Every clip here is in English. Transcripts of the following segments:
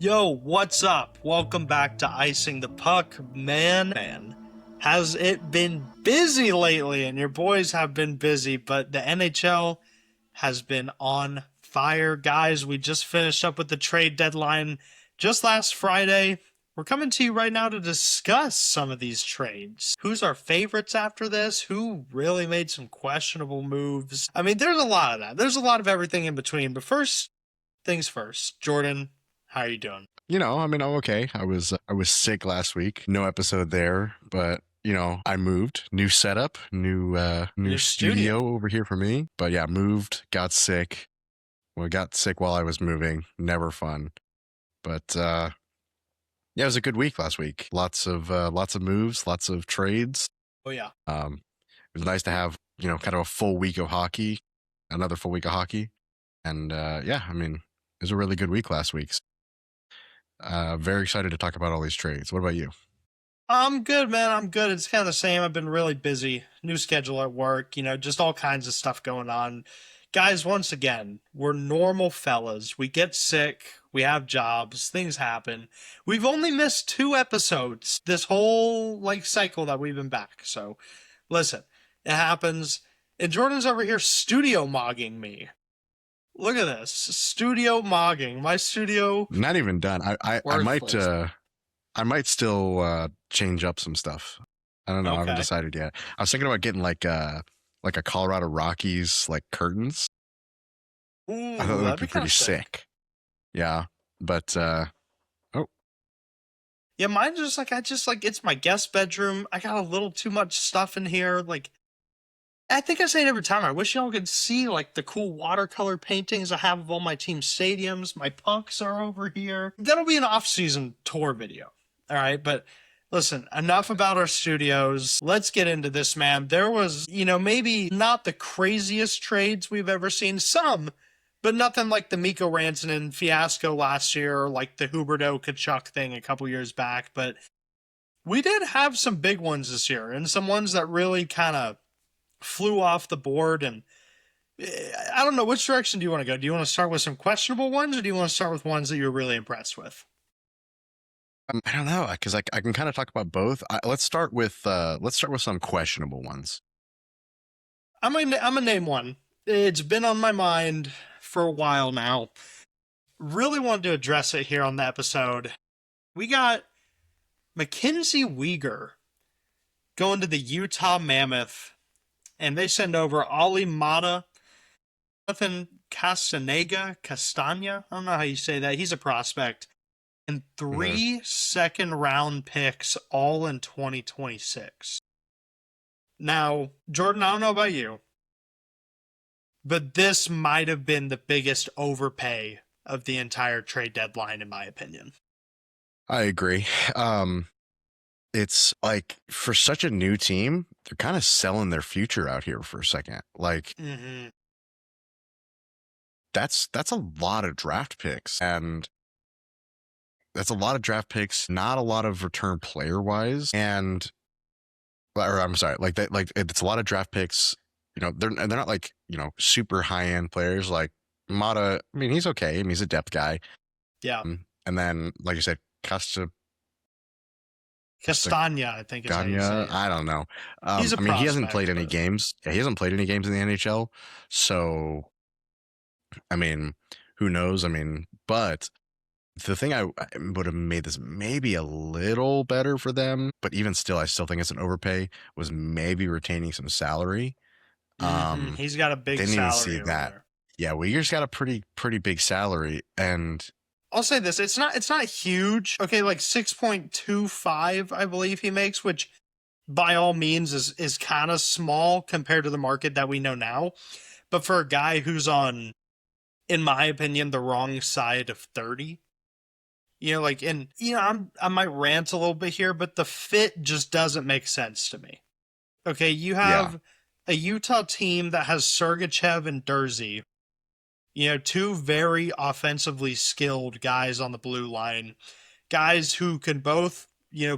Yo, what's up? Welcome back to Icing the Puck. Man, has it been busy lately? And your boys have been busy, but the NHL has been on fire. Guys, we just finished up with the trade deadline just last Friday. We're coming to you right now to discuss some of these trades. Who's our favorites after this? Who really made some questionable moves? I mean, there's a lot of that. There's a lot of everything in between. But first things first, Jordan, how are you doing? I'm okay. I was sick last week. No episode there, but I moved. New setup, new New studio. studio over here for me. But yeah, moved, got sick. Well, got sick while I was moving. Never fun. But yeah, it was a good week last week. Lots of moves, lots of trades. Oh yeah. It was nice to have, kind of a full week of hockey, another full week of hockey. And yeah, it was a really good week last week. Very excited to talk about all these trades. What about you? I'm good, man. I'm good. It's kind of the same. I've been really busy. New schedule at work, just all kinds of stuff going on. Guys, once again, we're normal fellas. We get sick, we have jobs, things happen. We've only missed 2 episodes this whole cycle that we've been back. So, listen, it happens. And Jordan's over here studio mogging me. Look at this. Studio mogging. My studio Not even done. worthless. I might still change up some stuff. I don't know. I haven't Okay. decided yet. I was thinking about getting like a Colorado Rockies like curtains. I thought Ooh, that would that'd be be kind pretty of sick. sick. Yeah, but oh Yeah, mine just it's my guest bedroom. I got a little too much stuff in here. I think I say it every time. I wish y'all could see the cool watercolor paintings I have of all my team stadiums. My pucks are over here. That'll be an off-season tour video. All right, but listen, enough about our studios. Let's get into this, man. There was, maybe not the craziest trades we've ever seen. Some, but nothing like the Mikko Rantanen fiasco last year or like the Huberdeau Kachuk thing a couple years back. But we did have some big ones this year and some ones that really kind of flew off the board. And I don't know, which direction do you want to go? Do you want to start with some questionable ones or do you want to start with ones that you're really impressed with? I don't know because I can kind of talk about both. Let's start with some questionable ones. I'm gonna name one. It's been on my mind for a while now. Really wanted to address it here on the episode. We got Mackenzie Weegar going to the Utah Mammoth, and they send over Ali Mata, Jonathan Castagna. I don't know how you say that. He's a prospect. And Hmm. 3 second round picks all in 2026. Now, Jordan, I don't know about you, but this might have been the biggest overpay of the entire trade deadline, in my opinion. I agree. It's like for such a new team, they're kind of selling their future out here for a second. Like Mm-hmm. that's a lot of draft picks, and that's a lot of draft picks, not a lot of return player wise. And or I'm sorry, like that, like it's a lot of draft picks. They're not like super high end players like Mata. I mean, he's okay. I mean, he's a depth guy. Yeah. And then, like you said, Costa Castagna, I think is how you say Ganya. it. I don't know. He's a I mean, he hasn't played prospect, any but games. Yeah, he hasn't played any games in the NHL. So, I mean, who knows? I mean, but the thing I would have made this maybe a little better for them, but even still, I still think it's an overpay, was maybe retaining some salary. Um, he's got a big didn't even see salary over that. there. Yeah, Uyghur's got a pretty big salary, and I'll say this, it's not huge. Okay, like 6.25, I believe he makes, which by all means is kind of small compared to the market that we know now. But for a guy who's on, in my opinion, the wrong side of 30, and I might rant a little bit here, but the fit just doesn't make sense to me. Okay, you yeah, have a Utah team that has Sergachev and Dursey, two very offensively skilled guys on the blue line, guys who can both,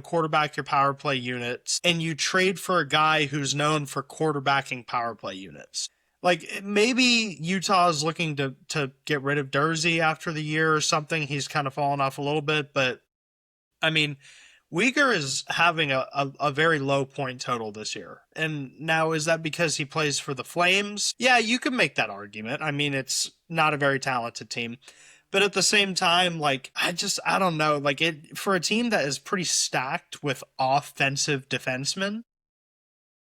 quarterback your power play units, and you trade for a guy who's known for quarterbacking power play units. Like maybe Utah is looking to get rid of Dursey after the year or something. He's kind of fallen off a little bit, but I mean, Uyghur is having a very low point total this year. And now, is that because he plays for the Flames? Yeah, you could make that argument. I mean, it's not a very talented team. But at the same time, like, I don't know. Like, for a team that is pretty stacked with offensive defensemen,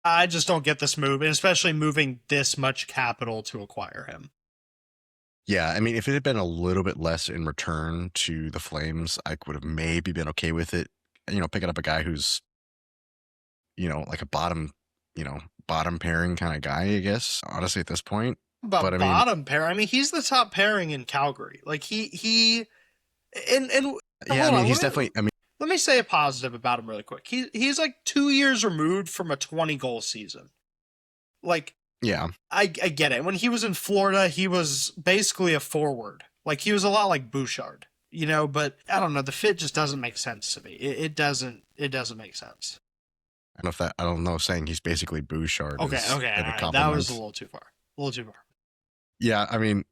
I just don't get this move, and especially moving this much capital to acquire him. Yeah, I mean, if it had been a little bit less in return to the Flames, I would have maybe been okay with it. Picking up a guy who's, like a bottom pairing kind of guy, I guess, honestly, at this point. But But I mean, bottom pair, I mean, he's the top pairing in Calgary. Like he and yeah, I hold mean, on, he's definitely, I mean, let me say a positive about him really quick. He's like 2 years removed from a 20 goal season. Like yeah, I get it. When he was in Florida, he was basically a forward. Like he was a lot like Bouchard, But I don't know. The fit just doesn't make sense to me. It doesn't. It doesn't make sense. I don't know if saying he's basically Bouchard Okay, is okay, a all right. That compliment. was a little too far. A little too far. Yeah, I mean,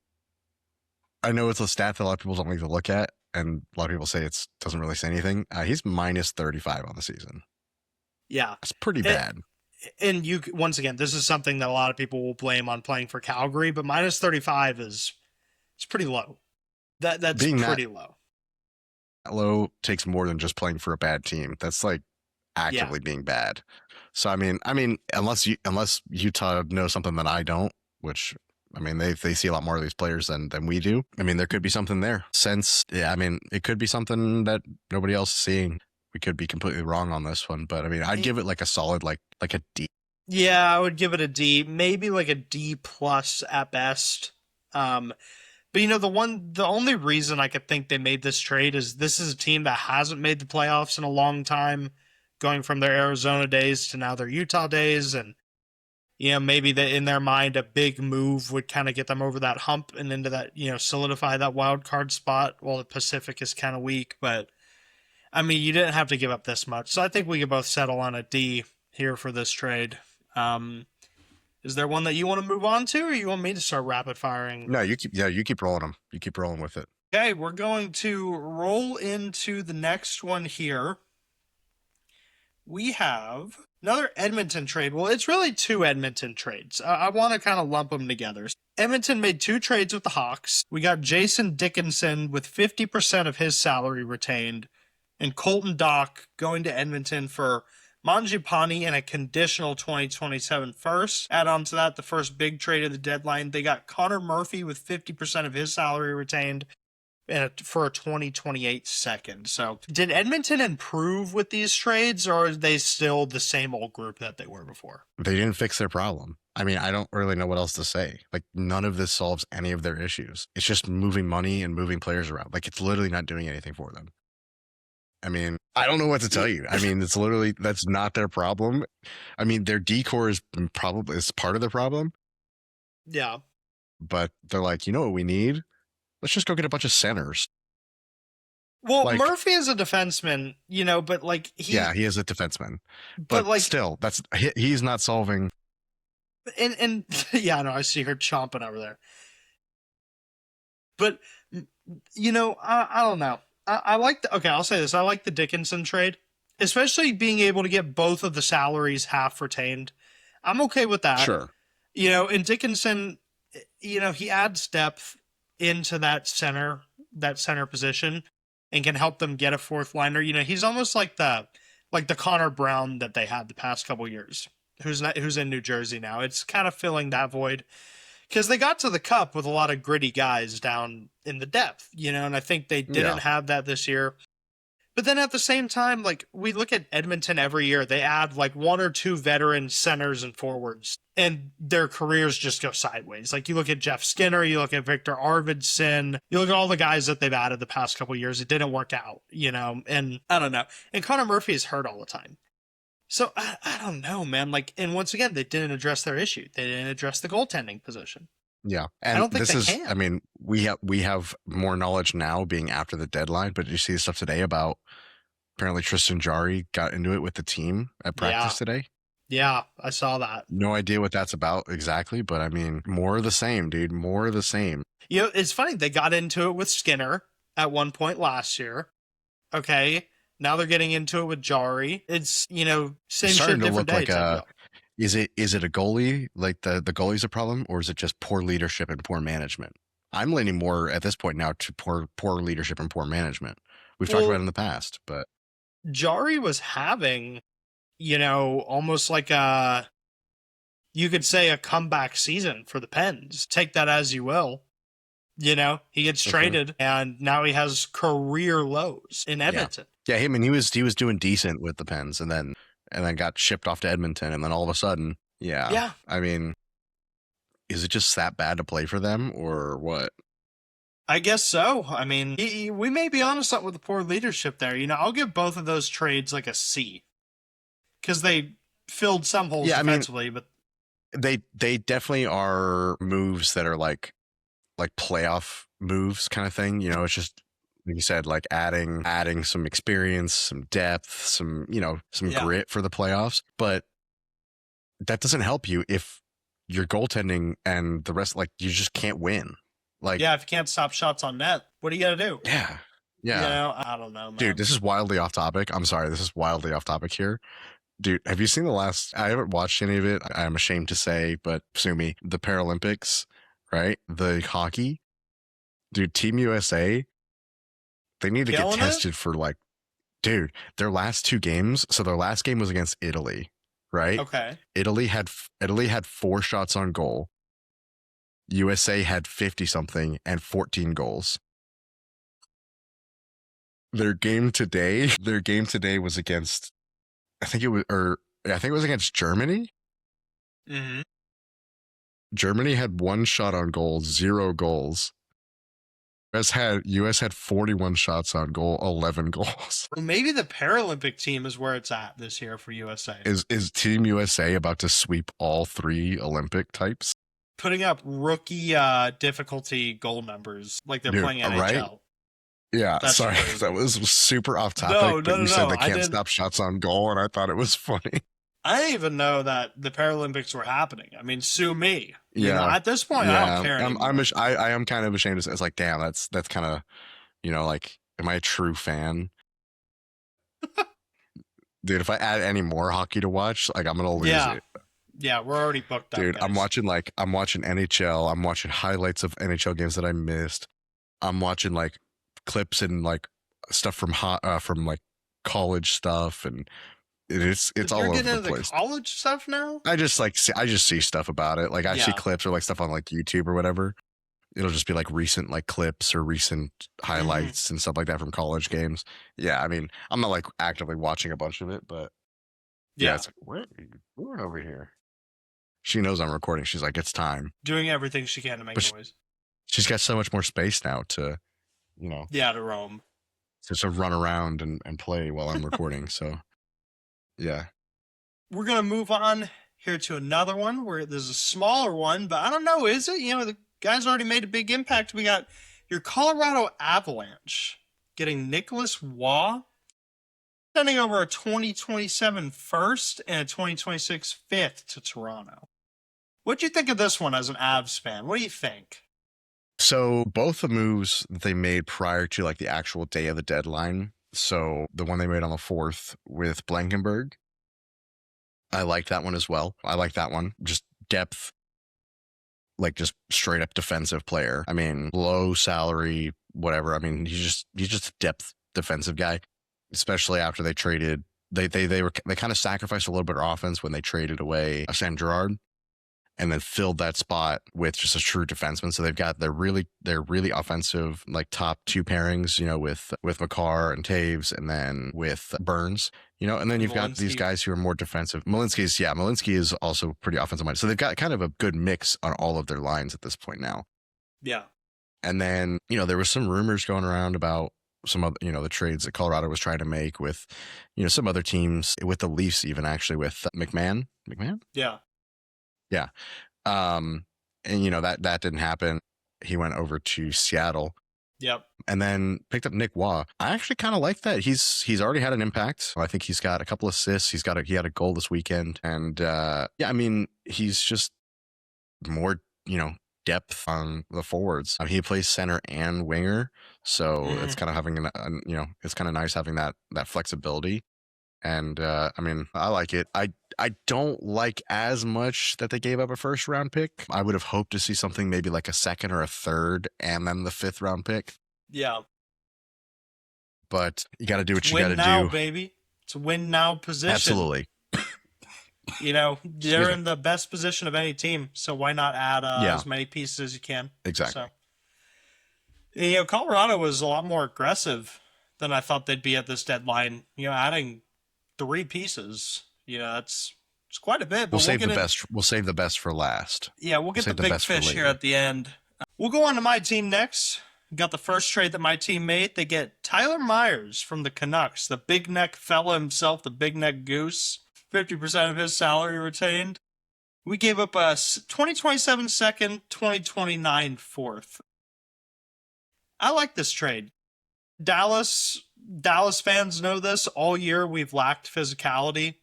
I know it's a stat that a lot of people don't like to look at, and a lot of people say it doesn't really say anything. He's minus 35 on the season. Yeah, That's pretty bad. And you once again, this is something that a lot of people will blame on playing for Calgary, but minus 35 is it's pretty low. That's Being pretty low. that low takes more than just playing for a bad team. That's like Yeah. actively being bad. So I mean, unless Utah knows something that I don't, which I mean they see a lot more of these players than we do. I mean, there could be something there. I mean, it could be something that nobody else is seeing. We could be completely wrong on this one, but I mean, I'd give it like a solid like a D. Yeah, I would give it a D, maybe like a D plus at best. But the only reason I could think they made this trade is this is a team that hasn't made the playoffs in a long time, going from their Arizona days to now their Utah days, and maybe that in their mind a big move would kind of get them over that hump and into that, solidify that wild card spot while the Pacific is kind of weak. But I mean, you didn't have to give up this much, so I think we could both settle on a D here for this trade. Is there one that you want to move on to, or you want me to start rapid firing? No, you keep rolling them. You keep rolling with it. Okay, we're going to roll into the next one here. We have another Edmonton trade. Well, it's really two Edmonton trades. I want to kind of lump them together. Edmonton made two trades with the Hawks. We got Jason Dickinson with 50% of his salary retained, and Colton Dock going to Edmonton for Mangiapane and a conditional 2027 first. Add on to that the first big trade of the deadline. They got Connor Murphy with 50% of his salary retained and for a 2028 second. So did Edmonton improve with these trades, or are they still the same old group that they were before? They didn't fix their problem. I mean, I don't really know what else to say. Like, none of this solves any of their issues. It's just moving money and moving players around. Like, it's literally not doing anything for them. I mean, I don't know what to tell you. I mean, that's not their problem. I mean, their decor is part of the problem. Yeah. But they're like, you know what we need? Let's just go get a bunch of centers. Well, like, Murphy is a defenseman, but like he is a defenseman. But like, still, he's not solving. And yeah, no, I see her chomping over there. But I don't know. I like I'll say this. I like the Dickinson trade, especially being able to get both of the salaries half retained. I'm okay with that. Sure. And Dickinson, he adds depth into that center position and can help them get a fourth liner. He's almost like the Connor Brown that they had the past couple years, who's in New Jersey now. It's kind of filling that void, because they got to the cup with a lot of gritty guys down in the depth, and I think they didn't have that this year. But then at the same time, like, we look at Edmonton every year, they add like one or two veteran centers and forwards, and their careers just go sideways. Like, you look at Jeff Skinner, you look at Victor Arvidsson, you look at all the guys that they've added the past couple of years, it didn't work out, and I don't know. And Connor Murphy is hurt all the time. So I don't know, man. Like, and once again, they didn't address their issue. They didn't address the goaltending position. Yeah, and I don't think they can. I mean, we have more knowledge now, being after the deadline. But did you see the stuff today about apparently Tristan Jarry got into it with the team at practice today? Yeah, I saw that. No idea what that's about exactly, but I mean, more of the same, dude. More of the same. You know, it's funny. They got into it with Skinner at one point last year. Okay. Now they're getting into it with Jari. It's, It's same shit, starting to different look day like type a. deal. Is it a goalie? Like the goalie's a problem, or is it just poor leadership and poor management? I'm leaning more at this point now to poor leadership and poor management. We've talked about it Well, in the past, but Jari was having, almost like you could say a comeback season for the Pens. Take that as you will. He gets mhm. traded and now he has career lows in Yeah, Edmonton. yeah. I mean, he was doing decent with the Pens, and then got shipped off to Edmonton, and then all of a sudden, yeah. Yeah, I mean, is it just that bad to play for them, or what? I guess so. I mean, we may be onto something with the poor leadership there. I'll give both of those trades like a C because they filled some holes Yeah, I mean, defensively, but they definitely are moves that are like playoff moves kind of thing. It's just like you said, like adding some experience, some depth, some yeah. grit for the playoffs. But that doesn't help you if your goaltending and the rest, like, you just can't win. Like, Yeah, if you can't stop shots on net, what are you going to do? yeah, yeah. I don't know, Dude, man. this is wildly off topic. I'm sorry, this is wildly off topic here. Dude, have you seen the last? I haven't watched any of it. I'm ashamed to say, but sue me. The Paralympics, right? The hockey, dude. Team USA, they need to get Killing it? tested for, like, dude, their last two games. So their last game was against Italy, right? Okay. Italy had 4 shots on goal. USA had 50 something and 14 goals. Their game today was against, I think it was against Germany. Mm-hmm. Germany had 1 shot on goal, 0 goals. US had 41 shots on goal, 11 goals. Well, maybe the Paralympic team is where it's at this year for USA. Is Team USA about to sweep all 3 Olympic types? Putting up rookie difficulty goal numbers like they're Dude, playing right? NHL. Yeah, That's sorry, crazy. that was super off topic, No, but no, no, you said no. they I can't didn't. stop shots on goal, and I thought it was funny. I didn't even know that the Paralympics were happening. I mean, sue me. Yeah, At this point, I don't yeah. care I'm anymore. I am kind of ashamed to say, it's like, damn, that's kind of, like, am I a true fan? Dude, if I add any more hockey to watch, like, I'm gonna lose Yeah, it. yeah, we're already booked up, Dude, guys. I'm watching NHL. I'm watching highlights of NHL games that I missed. I'm watching, like, clips and, like, stuff from like college stuff, and it's You're all over getting the into the place. college stuff now. I just see stuff about it. Like, I see Yeah. clips or, like, stuff on, like, YouTube or whatever. It'll just be like recent, like, clips or recent Mm-hmm. highlights and stuff like that from college games. Yeah, I mean, I'm not, like, actively watching a bunch of it, but yeah, Yeah, it's like, what are you doing over here? She knows I'm recording. She's like, it's time. doing everything she can to make But noise. she's got so much more space now to, you know, Yeah, to roam. to run around and play while I'm recording. So yeah. We're gonna move on here to another one where there's a smaller one, but I don't know, is it? The guy's already made a big impact. We got your Colorado Avalanche getting Nicholas Waugh, sending over a 2027 first and a 2026 fifth to Toronto. What'd you think of this one as an Avs fan? What do you think? So both the moves that they made prior to, like, the actual day of the deadline. So the one they made on the 4th with Blankenberg, I liked that one as well. I like that one. Just depth, like, just straight up defensive player. I mean, low salary, whatever. I mean, he's just a depth defensive guy, especially after they traded. They kind of sacrificed a little bit of offense when they traded away Sam Gerard, and then filled that spot with just a true defenseman. So they're really offensive, like, top 2 pairings, with McCarr and Taves, and then with Burns, and then And you've got these Malinsky? guys who are more defensive. Malinsky is also pretty offensive minded. So they've got kind of a good mix on all of their lines at this point now. Yeah. And then, there was some rumors going around about some of, the trades that Colorado was trying to make with, some other teams, with the Leafs, even actually with McMahon. Yeah. Yeah. And that didn't happen. He went over to Seattle. Yep. And then picked up Nick Waugh. I actually kind of like that. He's already had an impact. I think he's got a couple assists. He had a goal this weekend, and yeah, I mean he's just more depth on the forwards. He plays center and winger, so it's Mm, kind of having it's kind of nice having that flexibility. And I mean, I like it. I don't like as much that they gave up a first round pick. I would have hoped to see something maybe like a second or a third, and then the fifth round pick. yeah. But you got to do It's what you got win to now, do. baby. It's a win now position. Absolutely. Excuse They're me. in the best position of any team, so why not add Yeah, as many pieces as you can? exactly. So, Colorado was a lot more aggressive than I thought they'd be at this deadline. Adding three pieces, it's quite a bit, We'll but we'll save get the in. best. We'll save the best for last. Yeah, we'll We'll get the save the big best for fish here later. at the end. We'll go on to my team next. Got the first trade that my team made. They get Tyler Myers from the Canucks, the big neck fella himself, the big neck goose. 50% of his salary retained. We gave up a 2027 second, 2029 fourth. I like this trade. Dallas fans know this. All year we've lacked physicality.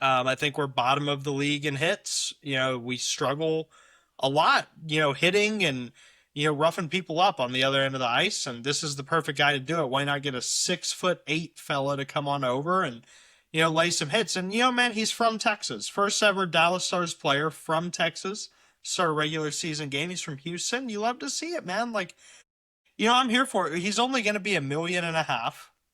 I think we're bottom of the league in hits. We struggle a lot, hitting and, roughing people up on the other end of the ice. And this is the perfect guy to do it. Why not get a 6'8" fella to come on over and, lay some hits? And, man, he's from Texas. First ever Dallas Stars player from Texas. Start a regular season game. He's from Houston. You love to see it, man. Like, I'm here for it. He's only going to be $1.5 million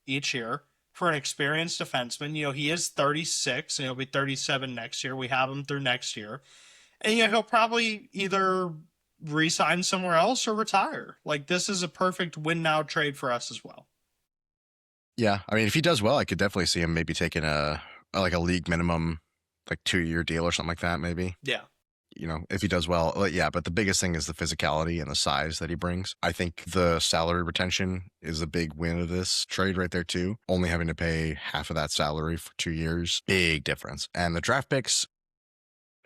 each year for an experienced defenseman. He is 36 and he'll be 37 next year. We have him through next year. And he'll probably either re-sign somewhere else or retire. Like, this is a perfect win now trade for us as well. Yeah, I mean, if he does well, I could definitely see him maybe taking a league minimum, like 2-year deal or something like that. Maybe. Yeah. If he does well, yeah. But the biggest thing is the physicality and the size that he brings. I think the salary retention is a big win of this trade right there too. Only having to pay half of that salary for 2 years, big difference. And the draft picks,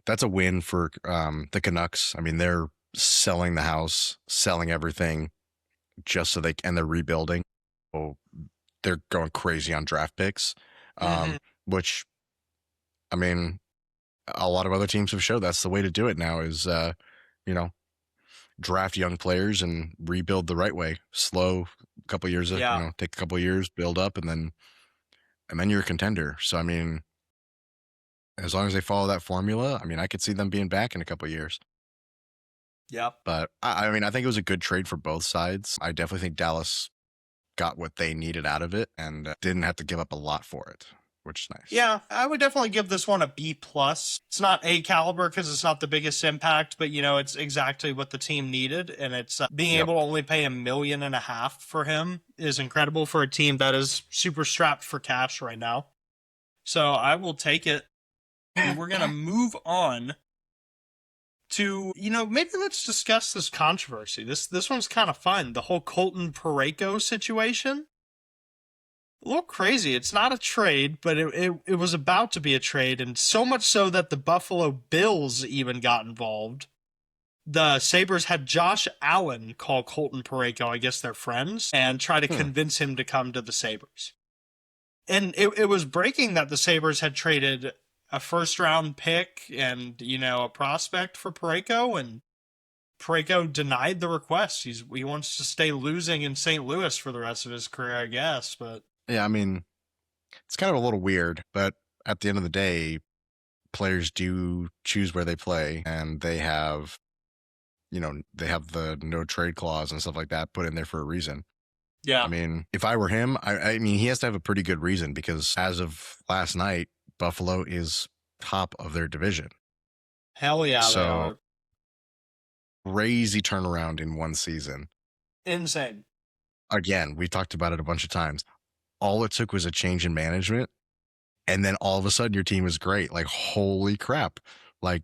that's a win for the Canucks. I mean, they're selling the house, selling everything just so and they're rebuilding. So they're going crazy on draft picks, Mm-hmm. which, I mean, a lot of other teams have showed that's the way to do it now is, draft young players and rebuild the right way. Slow, a couple years, Yeah. take a couple years, build up, and then you're a contender. So, I mean, as long as they follow that formula, I mean, I could see them being back in a couple years. Yeah. But I mean, I think it was a good trade for both sides. I definitely think Dallas got what they needed out of it and didn't have to give up a lot for it, which is nice. Yeah, I would definitely give this one a B plus. It's not A caliber because it's not the biggest impact, but it's exactly what the team needed, and it's being Yep. able to only pay $1.5 million for him is incredible for a team that is super strapped for cash right now. So I will take it. And we're gonna move on to maybe let's discuss this controversy. This one's kind of fun. The whole Colton Parayko situation. A little crazy. It's not a trade, but it was about to be a trade, and so much so that the Buffalo Bills even got involved. The Sabres had Josh Allen call Colton Parayko, I guess they're friends, and try to convince him to come to the Sabres. And it was breaking that the Sabres had traded a first round pick and, a prospect for Parayko, and Parayko denied the request. He wants to stay losing in St. Louis for the rest of his career, I guess, but Yeah, I mean, it's kind of a little weird, but at the end of the day, players do choose where they play, and they have the no trade clause and stuff like that put in there for a reason. yeah. I mean, if I were him, I mean, he has to have a pretty good reason because as of last night, Buffalo is top of their division. Hell yeah, they So are. crazy turnaround in one season. Insane. Again, we talked about it a bunch of times. All it took was a change in management, and then all of a sudden your team is great. Like, holy crap. Like,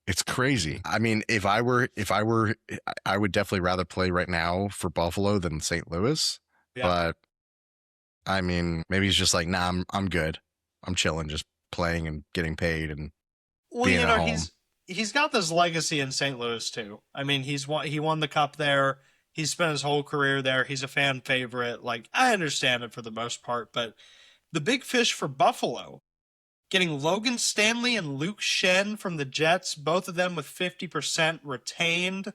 it's crazy. I mean, if I were, I would definitely rather play right now for Buffalo than St. Louis. Yeah. But I mean, maybe he's just like, nah, I'm good. I'm chilling, just playing and getting paid and Well, being at home. he's got this legacy in St. Louis too. I mean, he won the cup there. He spent his whole career there. He's a fan favorite. Like, I understand it for the most part, but the big fish for Buffalo, getting Logan Stanley and Luke Shen from the Jets, both of them with 50% retained.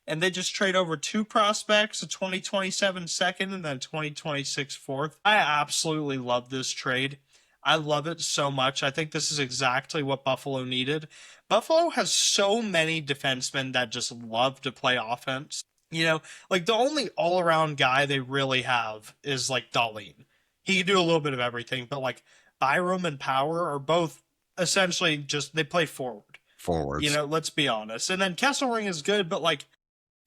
And they just trade over two prospects, a 2027 second and then 2026 fourth. I absolutely love this trade. I love it so much. I think this is exactly what Buffalo needed. Buffalo has so many defensemen that just love to play offense. You know, like the only all around guy they really have is like Darlene. He can do a little bit of everything, but like Byram and Power are both essentially just they play forward. You Forwards. know, let's be honest. And then Kesselring is good, but like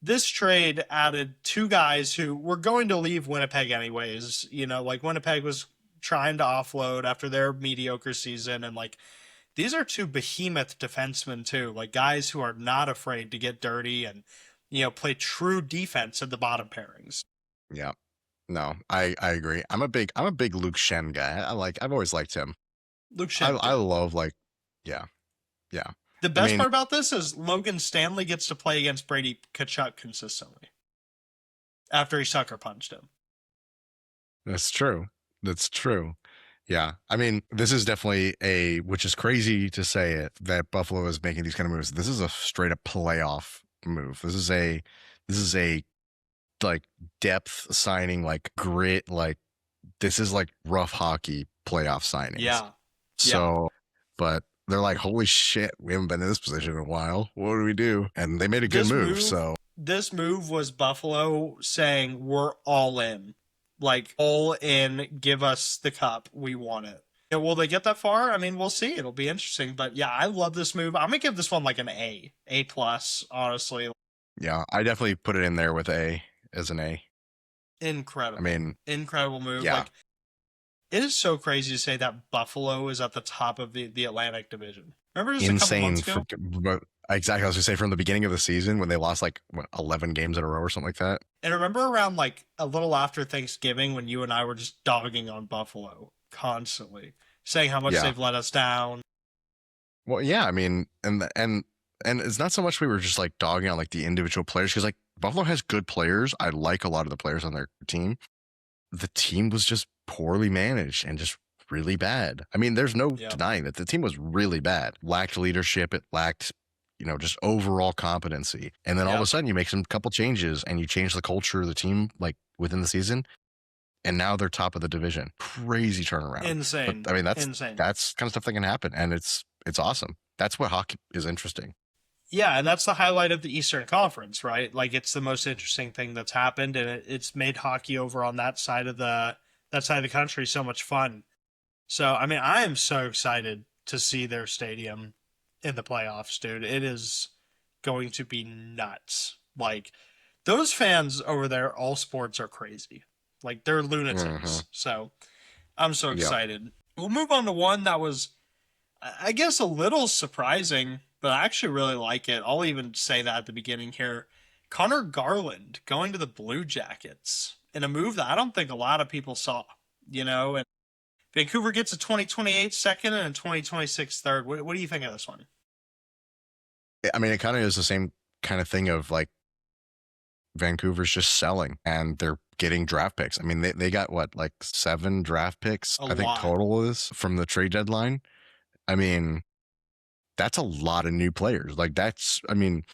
this trade added two guys who were going to leave Winnipeg anyways. You know, like Winnipeg was trying to offload after their mediocre season. And like these are two behemoth defensemen, too. Like guys who are not afraid to get dirty and, you know, play true defense at the bottom pairings. Yeah. No, I agree. I'm a big Luke Shen guy. I've always liked him. Luke I Shen, I too. love like yeah, yeah. The I best mean, part about this is Logan Stanley gets to play against Brady Tkachuk consistently after he sucker punched him. that's true. That's true. Yeah. I mean, this is definitely which is crazy to say it, that Buffalo is making these kind of moves. This is a straight up playoff move. This is a like depth signing, like grit, like this is like rough hockey playoff signings. Yeah. Yeah. So, but they're like, holy shit, we haven't been in this position in a while. What do we do? And they made a good This move. move So, this move was Buffalo saying we're all in. Like all in, give us the cup. We want it. Yeah, will they get that far? I mean, we'll see. It'll be interesting. But yeah, I love this move. I'm gonna give this one like an A. A plus, honestly. yeah, I definitely put it in there with as an A. I Incredible. mean, Incredible move. yeah, Like it is so crazy to say that Buffalo is at the top of the Atlantic Division. Remember just a couple insane. months ago? But exactly, I was gonna say from the beginning of the season when they lost like 11 games in a row or something like that. And remember around like a little after Thanksgiving when you and I were just dogging on Buffalo constantly, saying how much Yeah. they've let us down. Well, yeah, I mean, and it's not so much we were just like dogging on like the individual players because like Buffalo has good players. I like a lot of the players on their team. The team was just poorly managed and just really bad. I mean, there's no Yep. denying that the team was really bad. Lacked leadership. It lacked, just overall competency. And then all of a Yep. sudden you make some couple changes and you change the culture of the team like within the season. And now they're top of the division. Crazy turnaround. Insane. But I mean, Insane. that's kind of stuff that can happen. And it's awesome. That's what hockey is interesting. Yeah, and that's the highlight of the Eastern Conference, right? Like it's the most interesting thing that's happened, and it's made hockey over on that side of the country so much fun. So I mean, I am so excited to see their stadium in the playoffs, dude. It is going to be nuts. Like those fans over there, all sports are crazy. Like they're lunatics. So I'm so Yep. excited. We'll move on to one that was, I guess, a little surprising, but I actually really like it. I'll even say that at the beginning here. Connor Garland going to the Blue Jackets in a move that I don't think a lot of people saw, and Vancouver gets a 2028 second and a 2026 third. What do you think of this one? I mean, it kind of is the same kind of thing of like Vancouver's just selling and they're getting draft picks. I mean, they got what, like 7 draft picks, A I think lot. total is from the trade deadline. I mean, that's a lot of new players. Like I mean,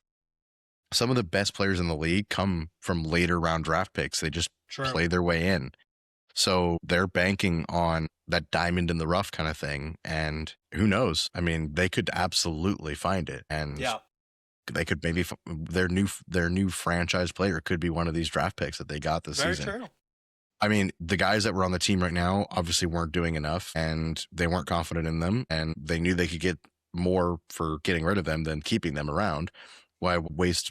some of the best players in the league come from later round draft picks. They just True. play their way in. So they're banking on that diamond in the rough kind of thing. And who knows? I mean, they could absolutely find it. And Yeah. they could maybe their new franchise player could be one of these draft picks that they got this Very season. true. I mean, the guys that were on the team right now obviously weren't doing enough and they weren't confident in them and they knew they could get more for getting rid of them than keeping them around. Why waste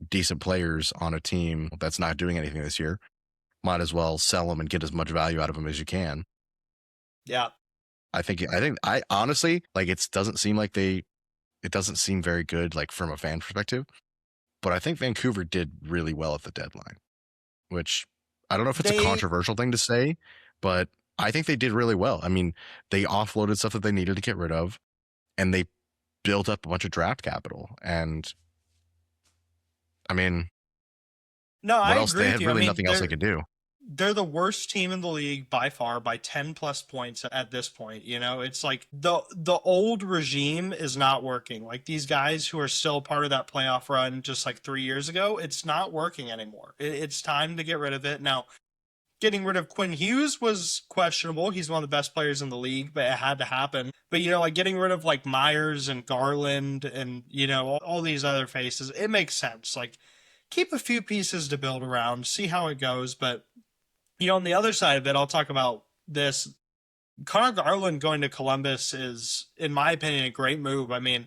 decent players on a team that's not doing anything this year? Might as well sell them and get as much value out of them as you can. Yeah. I honestly, like, it doesn't seem very good, like from a fan perspective, but I think Vancouver did really well at the deadline, which I don't know if it's a controversial thing to say, but I think they did really well. I mean, they offloaded stuff that they needed to get rid of and they built up a bunch of draft capital. And I mean, No, I What else? agree They with had you. I really mean, nothing else they could do. they're the worst team in the league by far by 10 plus points at this point. It's like the old regime is not working. Like these guys who are still part of that playoff run just like 3 years ago, it's not working anymore. It's time to get rid of it. Now, getting rid of Quinn Hughes was questionable. He's one of the best players in the league, but it had to happen. But like getting rid of like Myers and Garland and all these other faces, it makes sense. Like keep a few pieces to build around, see how it goes. But on the other side of it, I'll talk about this. Connor Garland going to Columbus is, in my opinion, a great move. I mean,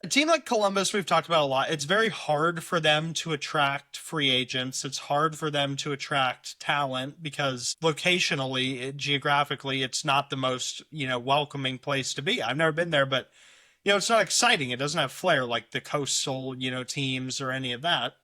a team like Columbus, we've talked about a lot. It's very hard for them to attract free agents. It's hard for them to attract talent because locationally, geographically, it's not the most, welcoming place to be. I've never been there, but, it's not exciting. It doesn't have flair like the coastal, teams or any of that.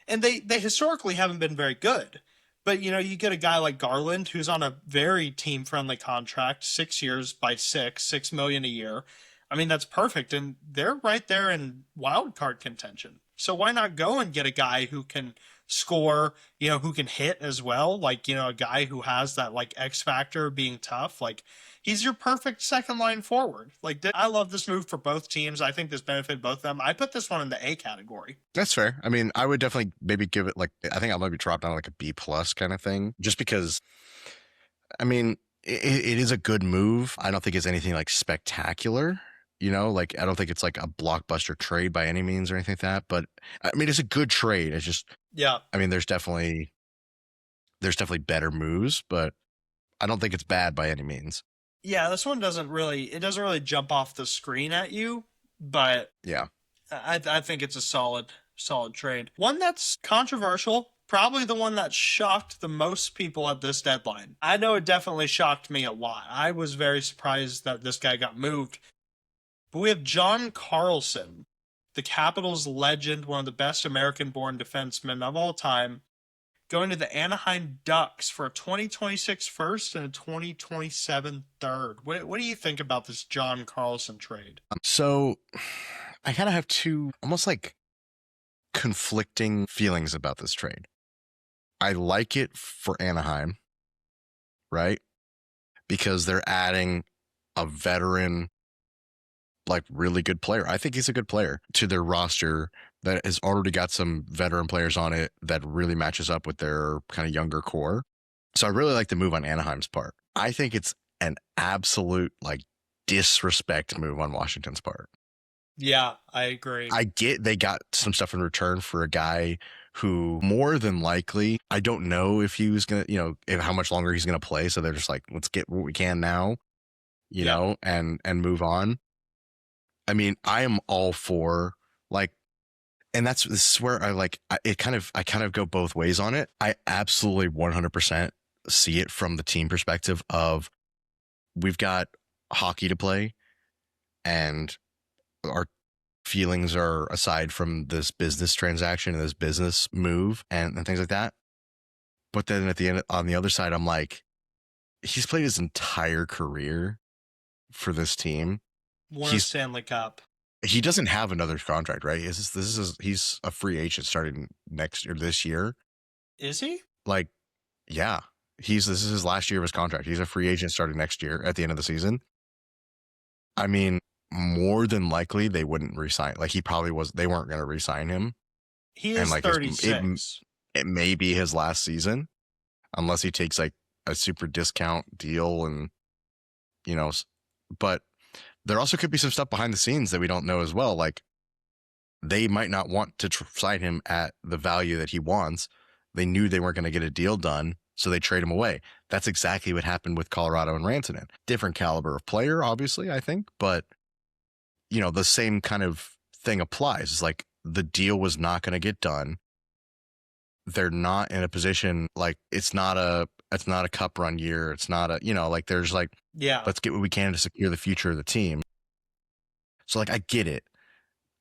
And they historically haven't been very good. But you get a guy like Garland who's on a very team friendly contract, 6 years by 6 million a year. I mean, that's perfect. And they're right there in wild card contention. So why not go and get a guy who can score, who can hit as well? Like, a guy who has that like X factor of being tough. Like he's your perfect second line forward. Like I love this move for both teams. I think this benefited both of them. I put this one in the A category. That's fair. I mean, I would definitely maybe give it like, I think I might be dropped down like a B plus kind of thing, just because. I mean, it is a good move. I don't think it's anything like spectacular. Like I don't think it's like a blockbuster trade by any means or anything like that. But I mean, it's a good trade. It's just, Yeah. I mean, there's definitely better moves, but I don't think it's bad by any means. Yeah, this one doesn't really jump off the screen at you, but Yeah. I think it's a solid trade. One that's controversial, probably the one that shocked the most people at this deadline. I know it definitely shocked me a lot. I was very surprised that this guy got moved. But we have John Carlson, the Capitals legend, one of the best American-born defensemen of all time, going to the Anaheim Ducks for a 2026 first and a 2027 third. What do you think about this John Carlson trade? So I kind of have two almost like conflicting feelings about this trade. I like it for Anaheim, right? Because they're adding a veteran, like really good player. I think he's a good player to their roster that has already got some veteran players on it that really matches up with their kind of younger core. So I really like the move on Anaheim's part. I think it's an absolute like disrespect move on Washington's part. Yeah, I agree. I get they got some stuff in return for a guy who more than likely, I don't know if he was going to, if how much longer he's going to play. So they're just like, let's get what we can now, and move on. I mean, I am all for like, and this is where I kind of go both ways on it. I absolutely 100% see it from the team perspective of we've got hockey to play and our feelings are aside from this business transaction and this business move and things like that. But then at the end, on the other side, I'm like, he's played his entire career for this team. Won a Stanley Cup. He doesn't have another contract, right? He's a free agent starting this year. Is he? Like, yeah, this is his last year of his contract. He's a free agent starting next year at the end of the season. I mean, more than likely they wouldn't resign. Like they weren't going to resign him. He is 36. It may be his last season unless he takes like a super discount deal and, but there also could be some stuff behind the scenes that we don't know as well. Like they might not want to sign him at the value that he wants. They knew they weren't going to get a deal done, so they trade him away. That's exactly what happened with Colorado and Rantanen. Different caliber of player, obviously, I think, but the same kind of thing applies. It's like the deal was not going to get done. They're not in a position like it's not a cup run year. It's not there's like, let's get what we can to secure the future of the team. So like, I get it,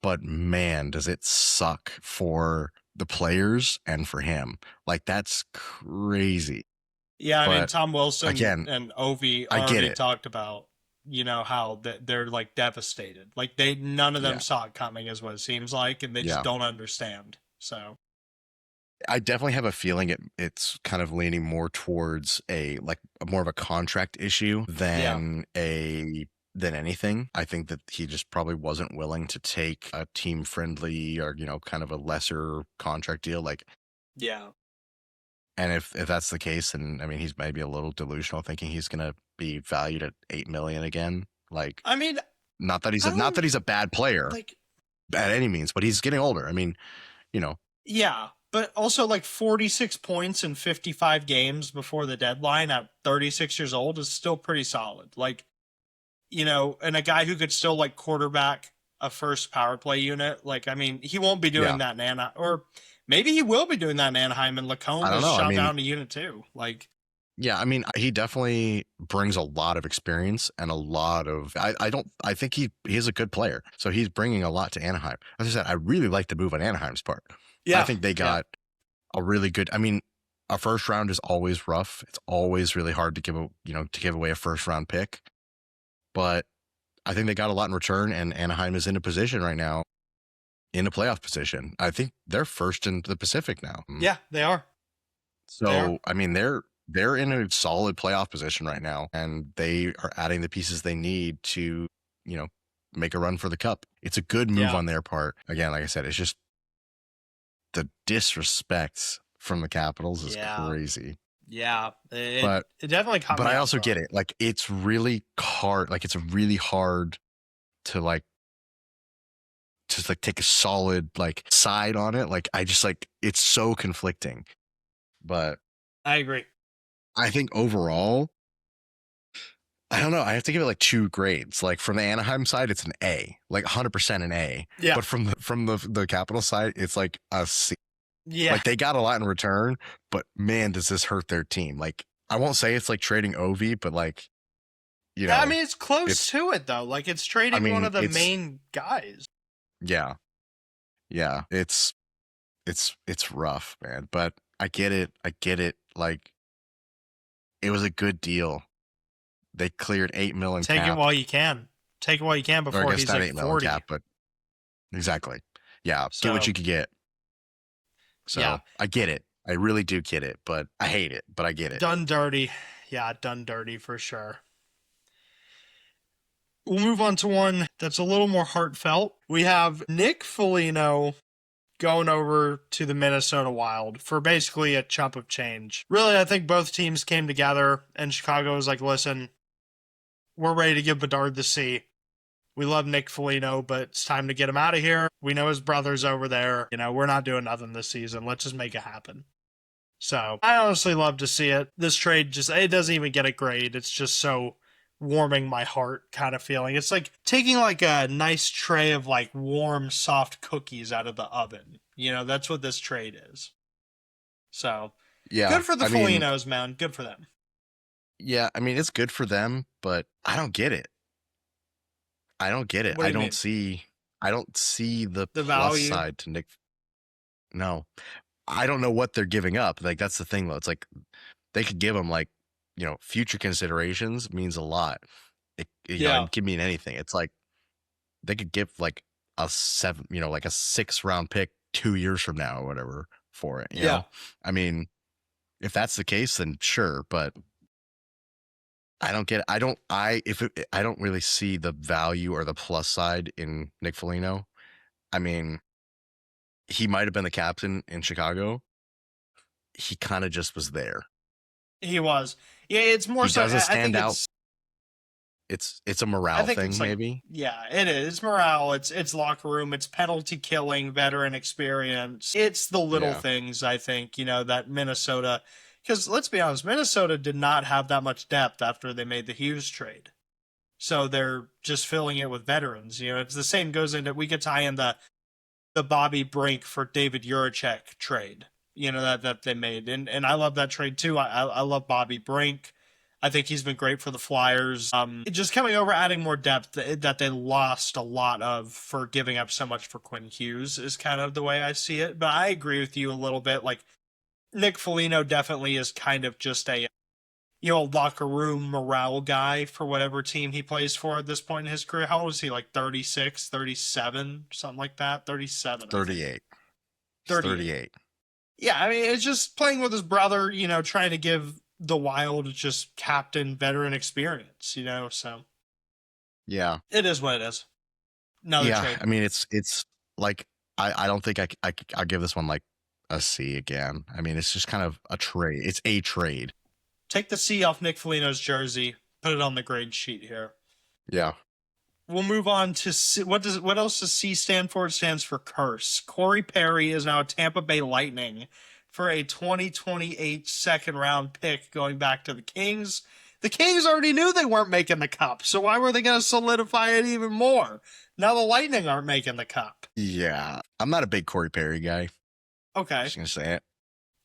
but man, does it suck for the players and for him. Like that's crazy. Yeah. I mean, Tom Wilson again, and Ovi already talked about, how they're like devastated. Like none of them saw it coming is what it seems like. And they just don't understand. So I definitely have a feeling it's kind of leaning more towards more of a contract issue Yeah. than anything. I think that he just probably wasn't willing to take a team friendly or, kind of a lesser contract deal. Like, Yeah. and if that's the case, then I mean, he's maybe a little delusional thinking he's going to be valued at 8 million again. Like, I mean, I not that don't he's a bad player like, at any means, but he's getting older. I mean, you know, yeah, but also like 46 points in 55 games before the deadline at 36 years old is still pretty solid. Like, and a guy who could still like quarterback a first power play unit. Like, I mean, he won't be yeah, doing that in Anaheim, or maybe he will be doing that in Anaheim, and I Lacombe don't is know. I shot mean, down to unit two. Like, yeah, I mean, he definitely brings a lot of experience and a lot of. I think he is a good player, so he's bringing a lot to Anaheim. As I said, I really like the move on Anaheim's part. I yeah, think they yeah, got a really good. I mean, a first round is always rough. It's always really hard to give away a first round pick. But I think they got a lot in return, and Anaheim is in a position right now, in a playoff position. I think they're first in the Pacific now. yeah, they are. They are. So I mean, they're in a solid playoff position right now, and they are adding the pieces they need to, you know, make a run for the cup. It's a good move Yeah, on their part. Again, like I said, it's just the disrespect from the Capitals is yeah, crazy. yeah. But It definitely caught but me I off also get guard. it. Like it's really hard. Like it's really hard to just like take a solid like side on it. Like I just like it's so conflicting. But I agree. I think overall, I don't know. I have to give it like 2 grades. Like from the Anaheim side, it's an A, like 100% an A. Yeah, But from the Capital side, it's like a C. yeah. Like they got a lot in return, but man, does this hurt their team? Like I won't say it's like trading Ovi, but like I mean, it's close it's. to it though. Like, it's I trading one mean, of the it's main guys. yeah, yeah. It's rough, man. But I get it. I get it. Like it was a good deal. They cleared 8 million Take it cap, while you can. Take it while you can or I before guess he's not like 8 million 40. cap, but exactly. Yeah, get what So, you could get. yeah, So I get it. I really do get it, but I hate it, but I get it. done dirty. Yeah, done dirty for sure. We'll move on to one that's a little more heartfelt. We have Nick Foligno going over to the Minnesota Wild for basically a chump of change. Really, I think both teams came together and Chicago was like, listen, we're ready to give Bedard the C. We love Nick Foligno, but it's time to get him out of here. We know his brother's over there. We're not doing nothing this season. Let's just make it happen. So I honestly love to see it. This trade it doesn't even get a grade. It's just so warming my heart kind of feeling. It's like taking like a nice tray of like warm, soft cookies out of the oven. That's what this trade is. So Yeah, good for the I mean, Folinos, man. Good for them. yeah, I mean it's good for them, but I don't get it. I don't get it. What do you mean? I don't see the The plus value? side to Nick. No. I don't know what they're giving up. Like that's the thing though. It's like they could give him like, future considerations means a lot. Yeah. It could mean anything. It's like they could give like a seven, like a 6 round pick 2 years from now or whatever for it. Yeah. I mean, if that's the case, then sure. But I don't get it. I don't really see the value or the plus side in Nick Foligno. I mean, he might have been the captain in Chicago. He kind of just was there. He was. Yeah, it's more He so. doesn't I stand think out. it's It's a I morale think thing, it's like, maybe. yeah, it is. It's morale. It's locker room. It's penalty killing, veteran experience. It's the little Yeah. things, I think, that Minnesota, because let's be honest, Minnesota did not have that much depth after they made the Hughes trade. So they're just filling it with veterans. It's the same goes into, we could tie in the Bobby Brink for David Juracek trade, that they made. And I love that trade too. I love Bobby Brink. I think he's been great for the Flyers. Just coming over, adding more depth that they lost a lot of for giving up so much for Quinn Hughes is kind of the way I see it. But I agree with you a little bit. Like Nick Foligno definitely is kind of just a locker room morale guy for whatever team he plays for at this point in his career. How old is he? Like 36, 37, something like that? 37, I think. 38. He's 38. 38. Yeah, I mean, it's just playing with his brother, trying to give the Wild just captain veteran experience, so Yeah. it is what it is. Another Yeah. trade. I mean, it's like, I don't think I'll give this one like a C again. I mean, it's just kind of a trade. It's a trade. Take the C off Nick Foligno's jersey, put it on the grade sheet here. Yeah. We'll move on to C. What else does C stand for? It stands for curse. Corey Perry is now a Tampa Bay Lightning for a 2028 second round pick going back to the Kings. The Kings already knew they weren't making the cup, so why were they going to solidify it even more? Now the Lightning aren't making the cup. Yeah. I'm not a big Corey Perry guy. Okay. Just gonna say it.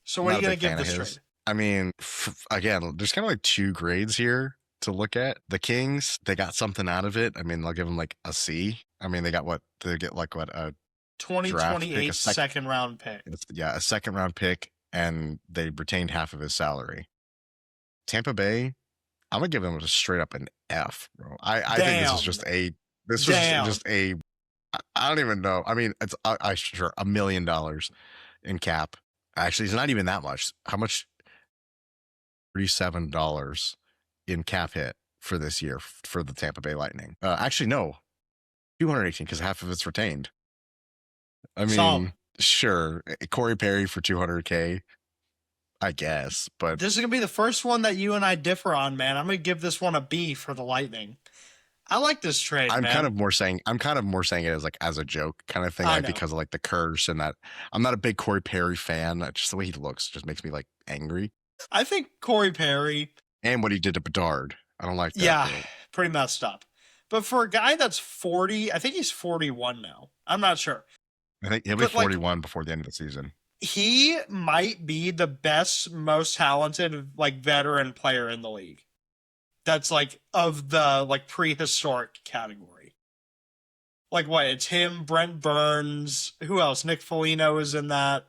So I'm what are not you a going big to give fan of this his. trade? I mean, again, there's kind of like two grades here to look at. The Kings, they got something out of it. I mean, I'll give them like a C. I mean, they get like what, a draft pick, 2028 second round pick. yeah, a second round pick, and they retained half of his salary. Tampa Bay, I'm gonna give them a straight up an F, bro. I think this is just a I don't even know. I mean, it's I sure $1 million in cap. Actually, it's not even that much. How much? $37 in cap hit for this year for the Tampa Bay Lightning. Actually, no, 218 because half of it's retained. I Solid. mean, sure, Corey Perry for 200K, I guess, but This is gonna be the first one that you and I differ on, man. I'm gonna give this one a B for the Lightning. I like this trade, I'm kind man. of more saying it as like as a joke kind of thing, I like know. because of like the curse and that. I'm not a big Corey Perry fan. Just the way he looks just makes me like angry, I think Corey Perry, and what he did to Bedard. I don't like that, yeah, but pretty messed up. But for a guy that's 40, I think he's 41 now. I'm not sure. I think he'll be But like 41 before the end of the season. he might be the best, most talented like veteran player in the league. That's like of the like prehistoric category. Like what? It's him, Brent Burns, who else? Nick Foligno is in that.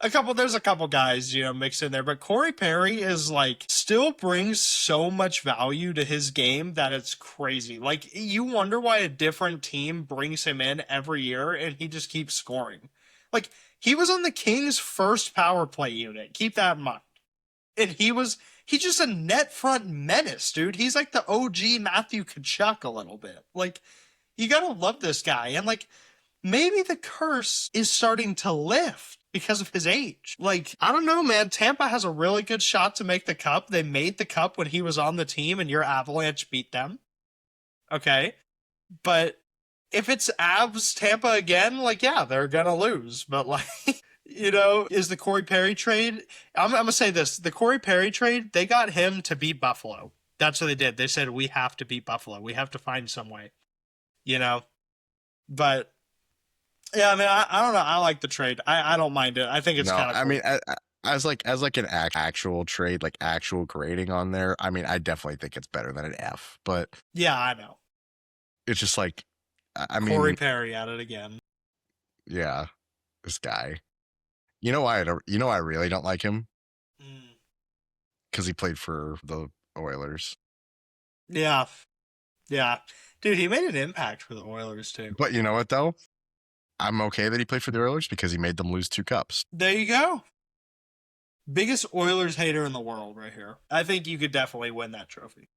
There's a couple guys, mixed in there, but Corey Perry is like still brings so much value to his game that it's crazy. Like you wonder why a different team brings him in every year and he just keeps scoring. Like he was on the Kings' first power play unit. Keep that in mind. And he's just a net front menace, dude. He's like the OG Matthew Kachuk a little bit. Like you gotta love this guy. And like maybe the curse is starting to lift because of his age. Like, I don't know, man. Tampa has a really good shot to make the cup. They made the cup when he was on the team and your Avalanche beat them. Okay. But if it's Avs Tampa again, like, yeah, they're gonna lose. But like, is the Corey Perry trade? I'm gonna say this: the Corey Perry trade, they got him to beat Buffalo. That's what they did. They said we have to beat Buffalo. We have to find some way. You know, but yeah, I mean, I don't know. I like the trade. I don't mind it. I think it's No, kind of I cool. mean, as like an actual trade, like actual grading on there, I mean, I definitely think it's better than an F. But Yeah, I know. it's just like, I Corey mean, Perry at it again. yeah, this guy. You know why I really don't like him? Mm. Because he played for the Oilers. Yeah, yeah, dude, he made an impact for the Oilers too. But you know what though? I'm okay that he played for the Oilers because he made them lose 2 cups. There you go. Biggest Oilers hater in the world, right here. I think you could definitely win that trophy.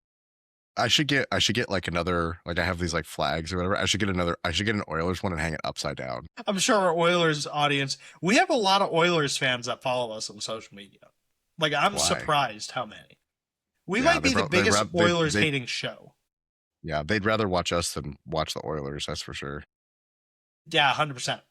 I should get like another, like I have these like flags or whatever. I should get an Oilers one and hang it upside down. I'm sure our Oilers audience, we have a lot of Oilers fans that follow us on social media. Like, I'm Why? surprised how many. We Yeah, might be the biggest Oilers hating show. Yeah, they'd rather watch us than watch the Oilers, that's for sure. Yeah, 100%.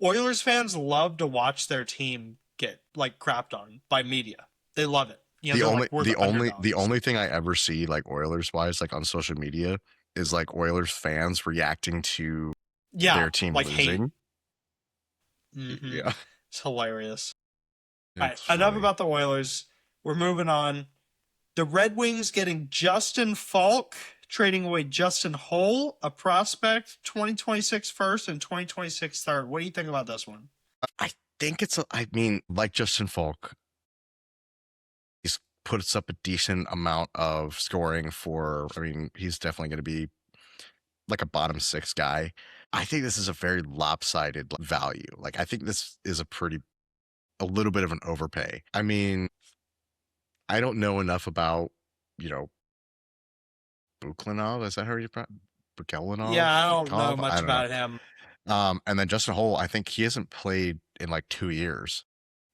Oilers fans love to watch their team get like crapped on by media. They love it. The only thing I ever see like Oilers wise, like on social media, is like Oilers fans reacting to their team like losing. Mm-hmm. Yeah, it's hilarious. it's All right, funny. enough about the Oilers. We're moving on. The Red Wings getting Justin Falk, trading away Justin Hull, a prospect, 2026 first and 2026 third. What do you think about this one? I think I mean, like Justin Falk, he's puts up a decent amount of scoring for. I mean, he's definitely going to be like a bottom 6 guy. I think this is a very lopsided value. Like, I think this is a pretty a little bit of an overpay. I mean, I don't know enough about, you know, Buklanov. Is that how you Yeah, Bukelinov? I don't know Kov? I much don't know. about him. And then Justin Hole, I think he hasn't played in like 2 years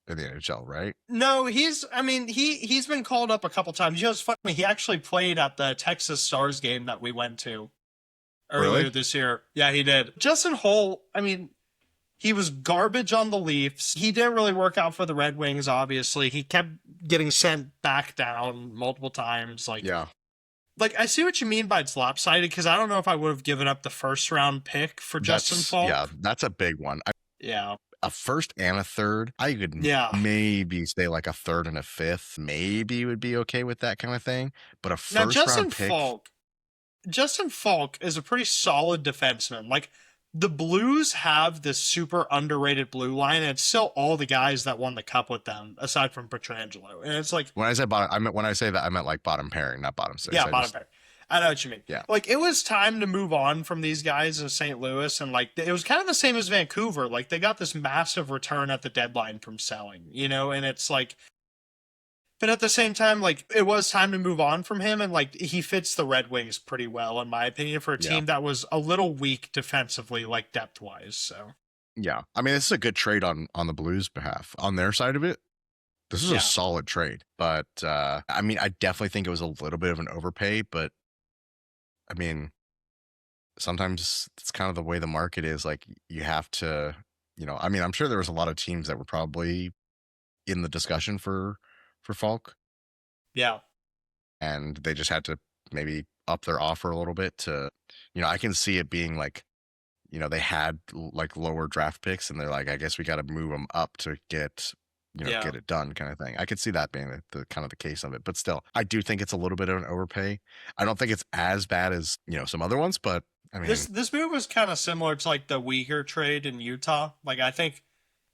in the NHL, right? No, I mean, he's been called up a couple times. You know, it's funny. He actually played at the Texas Stars game that we went to Really? earlier this year. Yeah, he did. Justin Hole, I mean, he was garbage on the Leafs. He didn't really work out for the Red Wings, obviously. He kept getting sent back down multiple times. Yeah. Like I see what you mean by it's lopsided, because I don't know if I would have given up the first round pick for Justin Yeah, Falk. that's a big one. Yeah. A first and a third, I could Yeah. maybe say like a third and a fifth, maybe would be okay with that kind of thing. But a Now first round pick, Justin Falk is a pretty solid defenseman. Like the Blues have this super underrated blue line, and it's still all the guys that won the cup with them, aside from Petrangelo. And it's like, when I say bottom, when I say that, I meant like bottom pairing, not bottom six. yeah, bottom pair. I know what you mean. Yeah. Like it was time to move on from these guys in St. Louis, and like it was kind of the same as Vancouver. Like they got this massive return at the deadline from selling, you know, and it's like, but at the same time, like it was time to move on from him, and like he fits the Red Wings pretty well, in my opinion, for a Yeah. team that was a little weak defensively, like depth wise. So Yeah. I mean, this is a good trade on the Blues' behalf. On their side of it, this is Yeah. a solid trade. But I mean, I definitely think it was a little bit of an overpay, but I mean, sometimes it's kind of the way the market is. Like you have to, I mean, I'm sure there was a lot of teams that were probably in the discussion for Falk, yeah, and they just had to maybe up their offer a little bit to, I can see it being like, they had like lower draft picks, and they're like, I guess we got to move them up to get, Yeah. get it done, kind of thing. I could see that being the kind of the case of it, but still, I do think it's a little bit of an overpay. I don't think it's as bad as some other ones, but I mean, this move was kind of similar to like the Uyghur trade in Utah. Like I think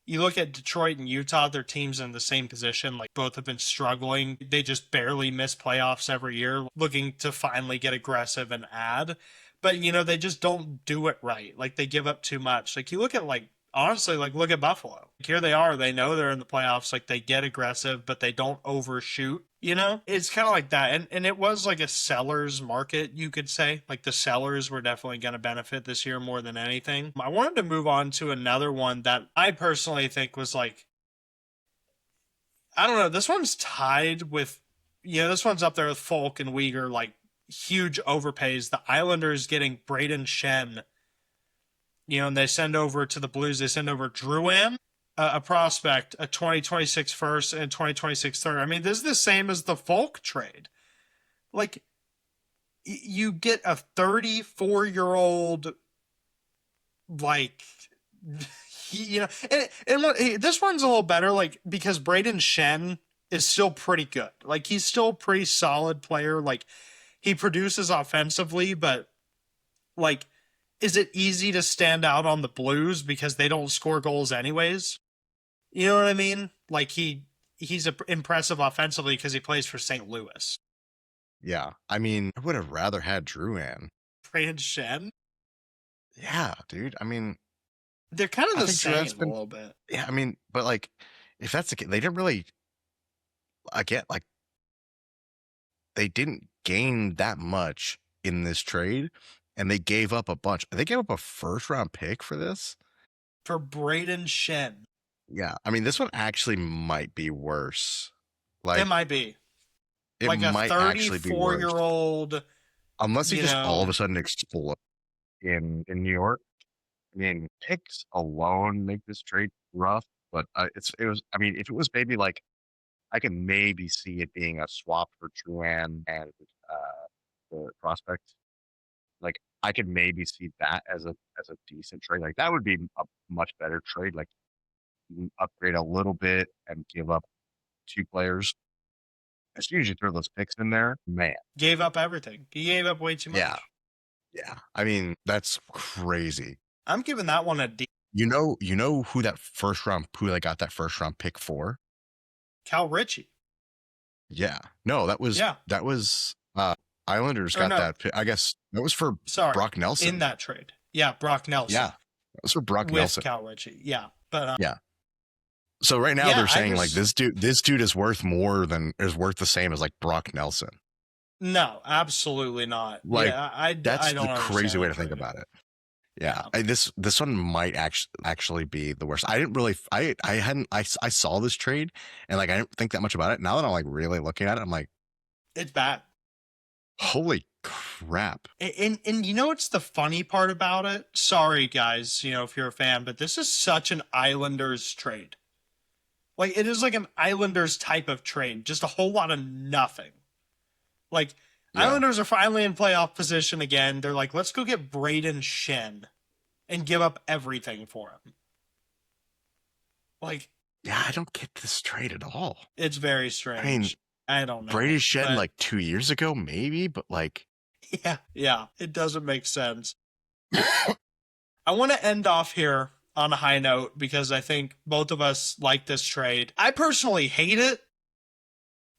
you look at Detroit and Utah, their teams in the same position. Like both have been struggling. They just barely miss playoffs every year, looking to finally get aggressive and add. But they just don't do it right. Like they give up too much. Like you look at like honestly, like look at Buffalo. Like, here they are. They know they're in the playoffs. Like they get aggressive, but they don't overshoot. It's kind of like that. And it was like a seller's market, you could say. Like the sellers were definitely going to benefit this year more than anything. I wanted to move on to another one that I personally think was like, I don't know. This one's tied with, this one's up there with Folk and Uyghur, like huge overpays. The Islanders getting Braden Shen, and they send over to the Blues, they send over Drouin, a prospect, a 2026 first and 2026 third. I mean, this is the same as the Folk trade. Like, you get a 34-year-old, like, and this one's a little better, like, because Braden Shen is still pretty good. Like, he's still a pretty solid player. Like, he produces offensively, but, like, is it easy to stand out on the Blues because they don't score goals anyways? You know what I mean? Like he's impressive offensively because he plays for St. Louis. yeah. I mean, I would have rather had Drouin. Brand Shen? Yeah, dude. I mean, they're kind of the same a been, little bit. Yeah, I mean, but like, if that's the case, they didn't really. I get like they didn't gain that much in this trade, and they gave up a bunch. They gave up a first round pick for this. For Braden Shen. Yeah, I mean, this one actually might be worse. Like it might be. It like might actually be worse. 34-year-old. Unless he just all of a sudden explode in New York. I mean, picks alone make this trade rough, but it was. I mean, if it was maybe like, I can maybe see it being a swap for Drouin and the prospect. Like, I could maybe see that as a decent trade. Like, that would be a much better trade. Like, you upgrade a little bit and give up 2 players. As soon as you throw those picks in there, man, gave up everything. He gave up way too much. Yeah. I mean, that's crazy. I'm giving that one a D. You know who they got that first round pick for? Cal Ritchie. Yeah. No, that was Islanders got that pick. I guess that was for Brock Nelson. In that trade. Yeah, Brock Nelson. Yeah. That was for Brock Nelson. With Cal Ritchie. Yeah. But yeah. So right now Yeah, they're I saying like just this dude is worth the same as like Brock Nelson. no, absolutely not. Like Yeah, I that's don't the crazy understand way that to think trade. about it. Yeah, Yeah, this one might actually be the worst. I didn't really I hadn't I saw this trade and like I didn't think that much about it. Now that I'm like really looking at it, I'm like, it's bad. holy crap. And you know what's the funny part about it? Sorry guys, if you're a fan, but this is such an Islanders trade. Like it is like an Islanders type of trade, just a whole lot of nothing. Like Yeah. Islanders are finally in playoff position again. They're like, let's go get Braden Shen and give up everything for him. Like Yeah, I don't get this trade at all. it's very I mean, strange. I don't Brady know, Shed but like 2 years ago, maybe, but like yeah, it doesn't make sense. I want to end off here on a high note because I think both of us like this trade. I personally hate it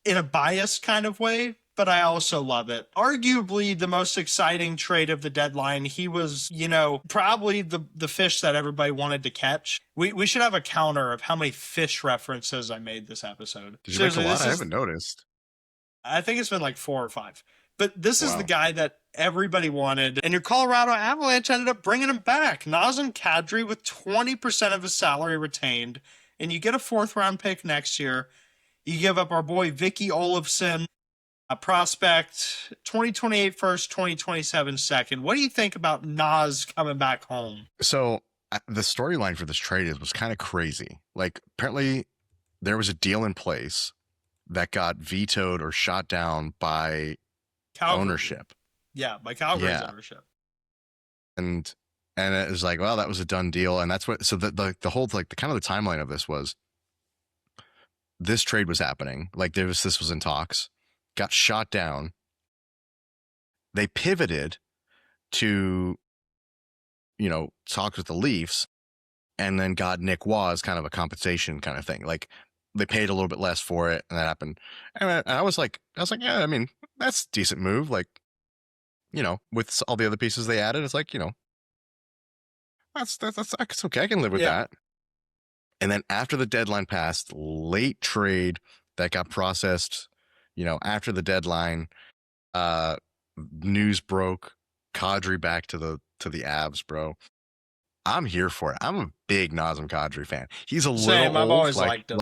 in a biased kind of way, but I also love it. Arguably the most exciting trade of the deadline. He was, probably the fish that everybody wanted to catch. We should have a counter of how many fish references I made this episode. did you make a Seriously, lot? this I is haven't noticed. I think it's been like 4 or 5. But this is the Wow. guy that everybody wanted, and your Colorado Avalanche ended up bringing him back. Nazem Kadri with 20% of his salary retained, and you get a 4th round pick next year. You give up our boy Vicky Olofsson, a prospect, 2028 first, 2027 second. What do you think about Nas coming back home? So the storyline for this trade was kind of crazy. Like apparently there was a deal in place that got vetoed or shot down by Calgary. ownership. Yeah, by Calgary's Yeah. ownership. And it was like, well, that was a done deal. And that's what so the whole like the kind of the timeline of this was this trade was happening. Like this was in talks, got shot down. They pivoted to, talk with the Leafs and then got Nick Waugh as kind of a compensation kind of thing. Like they paid a little bit less for it, and that happened. And I was like, yeah, I mean, that's a decent move. Like, with all the other pieces they added, it's like, that's okay. I can live with Yeah. that. And then after the deadline passed, late trade that got processed, after the deadline, uh, news broke, Kadri back to the Avs, bro. I'm here for it. I'm a big Nazem Kadri fan. He's a little Same. I've old. always Like liked him.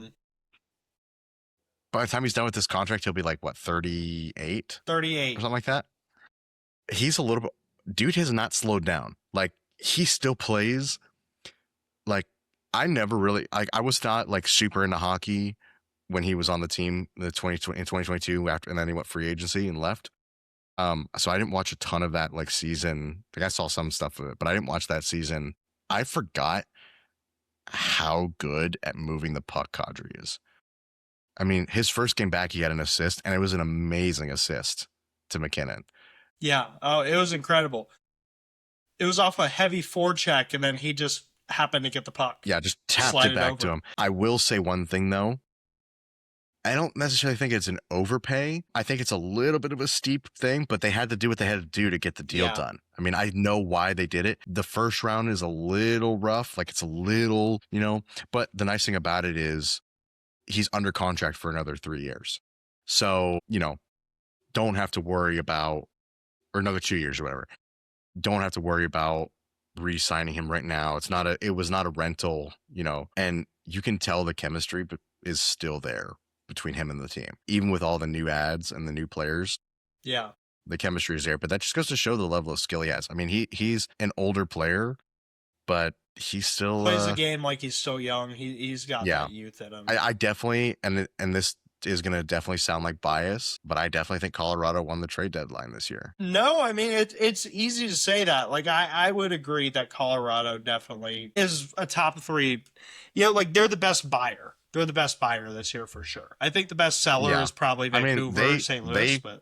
by the time he's done with this contract, he'll be like what 38 or 38. something like that. He's a little bit. Dude has not slowed down. Like he still plays. Like I never really like. I was not like super into hockey when he was on the team the 2020 in 2022 after, and then he went free agency and left. So I didn't watch a ton of that like season. Like I saw some stuff of it, but I didn't watch that season. I forgot how good at moving the puck Kadri is. I mean, his first game back, he had an assist, and it was an amazing assist to McKinnon. Yeah. Oh, it was incredible. It was off a heavy forecheck, and then he just happened to get the puck. Yeah, just tapped Slide it back over. to him. I will say one thing though. I don't necessarily think it's an overpay. I think it's a little bit of a steep thing, but they had to do what they had to do to get the deal done. I mean, I know why they did it. The first round is a little rough, like it's a little, but the nice thing about it is he's under contract for another 3 years. So, don't have to worry about, or another 2 years or whatever. Don't have to worry about re-signing him right now. It was not a rental, and you can tell the chemistry is still there between him and the team, even with all the new ads and the new players. Yeah. The chemistry is there, but that just goes to show the level of skill he has. I mean, he's an older player, but he still Plays the game like he's so young. He's got that youth in him. I definitely, and this is going to definitely sound like bias, but I definitely think Colorado won the trade deadline this year. No, I mean, it's easy to say that. Like, I would agree that Colorado definitely is a top 3. Like, they're the best buyer. They're the best buyer this year for sure. I think the best seller is probably Vancouver, St. Louis, but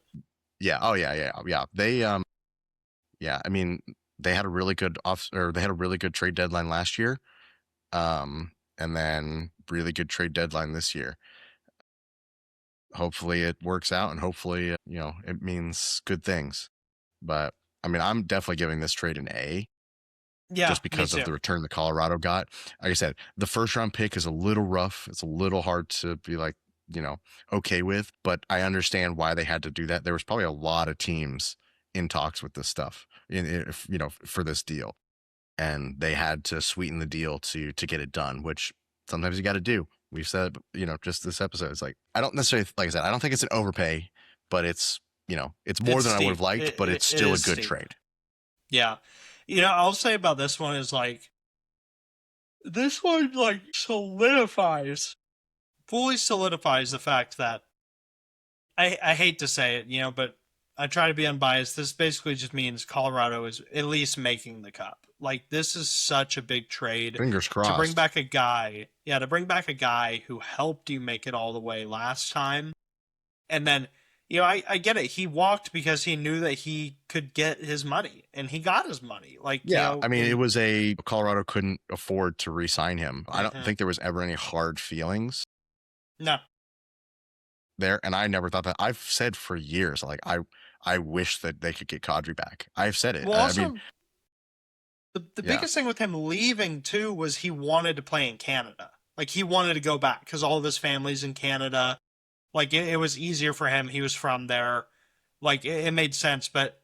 yeah. Oh yeah. They yeah. I mean, they had a really good trade deadline last year, and then really good trade deadline this year. Hopefully it works out, and hopefully it means good things. But I mean, I'm definitely giving this trade an A. Yeah, just me because of too. the return that Colorado got. Like I said, the first round pick is a little rough. It's a little hard to be like, okay with, but I understand why they had to do that. There was probably a lot of teams in talks with this stuff for this deal, and they had to sweeten the deal to get it done, which sometimes you got to do. We've said, just this episode, it's like, I don't necessarily, like I said, I don't think it's an overpay, but it's more It's than I would have steep. liked, but it's It still a is good steep. trade. Yeah. I'll say about this one is like, this one like fully solidifies the fact that I hate to say it, but I try to be unbiased. This basically just means Colorado is at least making the cup. Like, this is such a big trade Fingers to bring crossed. back a guy. Yeah, to bring back a guy who helped you make it all the way last time. And then, I get it. He walked because he knew that he could get his money, and he got his money. Like, Yeah, I mean, it in was Colorado couldn't afford to re-sign him. I don't Mhm. think there was ever any hard feelings No. there, and I never thought that. I've said for years, like I wish that they could get Kadri back. I've said it. Well, I mean, also, the yeah, biggest thing with him leaving too was he wanted to play in Canada. Like, he wanted to go back because all of his family's in Canada. Like, it was easier for him. He was from there. Like, it made sense. But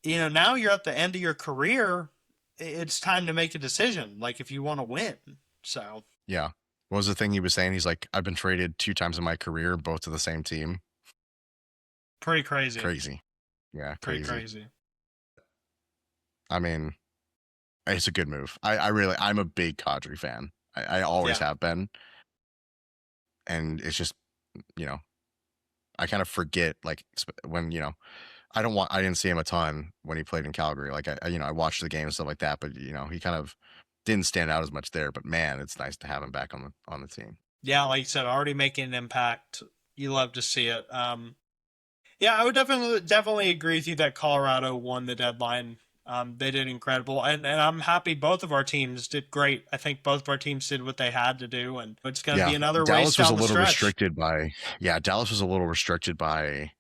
now you're at the end of your career. It's time to make a decision. Like, if you want to win. So yeah. What was the thing he was saying? He's like, I've been traded 2 times in my career, both to the same team. pretty crazy. Crazy. Yeah, Pretty crazy. crazy. I mean, it's a good move. I'm a big Kadri fan. I always Yeah. have been. And it's just, you know, I kind of forget, like, when, I didn't see him a ton when he played in Calgary. Like, I watched the game and stuff like that, but, he kind of didn't stand out as much there. But man, it's nice to have him back on the team. Yeah, like you said, already making an impact. You love to see it. Yeah, I would definitely agree with you that Colorado won the deadline. They did incredible, and I'm happy both of our teams did great. I think both of our teams did what they had to do, and it's going to Yeah, be another race down the stretch. Dallas was a little restricted by,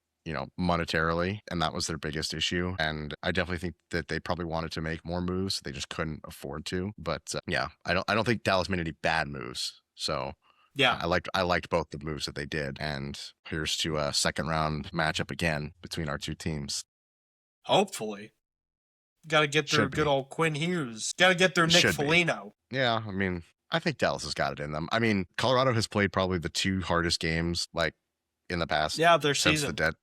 monetarily, and that was their biggest issue. And I definitely think that they probably wanted to make more moves. They just couldn't afford to. But yeah, I don't think Dallas made any bad moves. So Yeah, I liked both the moves that they did. And here's to a second round matchup again between our two teams. hopefully. Got to get through Should good be. old Quinn Hughes. Got to get through Nick Should be. Foligno. Yeah, I mean, I think Dallas has got it in them. I mean, Colorado has played probably the 2 hardest games, like, in the past, Yeah, their since season. the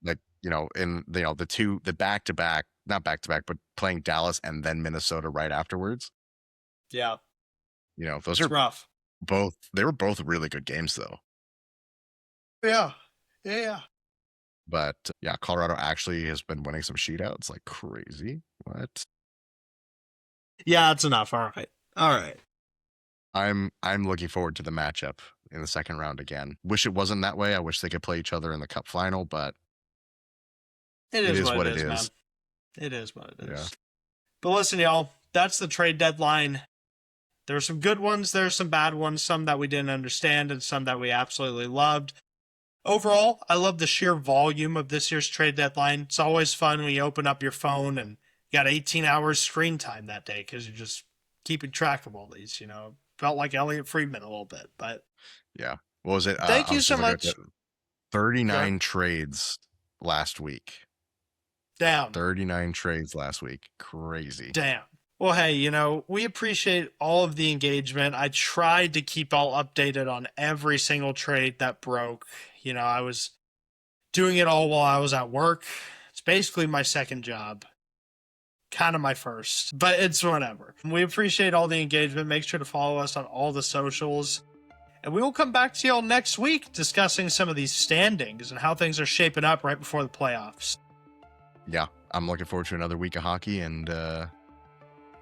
back to back, not back to back, but playing Dallas and then Minnesota right afterwards. Yeah, Those it's are rough. they were both really good games though. Yeah, yeah. But yeah, Colorado actually has been winning some shootouts like crazy. What? Yeah, it's enough. All right. All right. I'm looking forward to the matchup in the second round again. Wish it wasn't that way. I wish they could play each other in the cup final, but It it is is what what it it is, man. is. It is what it Yeah. is. But listen, y'all, that's the trade deadline. There were some good ones, there are some bad ones, some that we didn't understand, and some that we absolutely loved. Overall, I love the sheer volume of this year's trade deadline. It's always fun when you open up your phone and you got 18 hours screen time that day because you're just keeping track of all these, Felt like Elliot Friedman a little bit, but Yeah. What was it? thank I you was so just looking at much. that. 39 trades last week. Down. 39 trades last week. Crazy. Damn. Well, hey, we appreciate all of the engagement. I tried to keep all updated on every single trade that broke. I was doing it all while I was at work. It's basically my second job. Kind of my first, but it's whatever. We appreciate all the engagement. Make sure to follow us on all the socials. And we will come back to y'all next week discussing some of these standings and how things are shaping up right before the playoffs. Yeah. I'm looking forward to another week of hockey and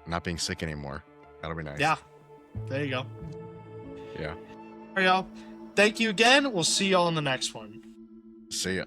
not being sick anymore. That'll be nice. Yeah. There you go. Yeah. All right, y'all. Thank you again. We'll see y'all in the next one. See ya.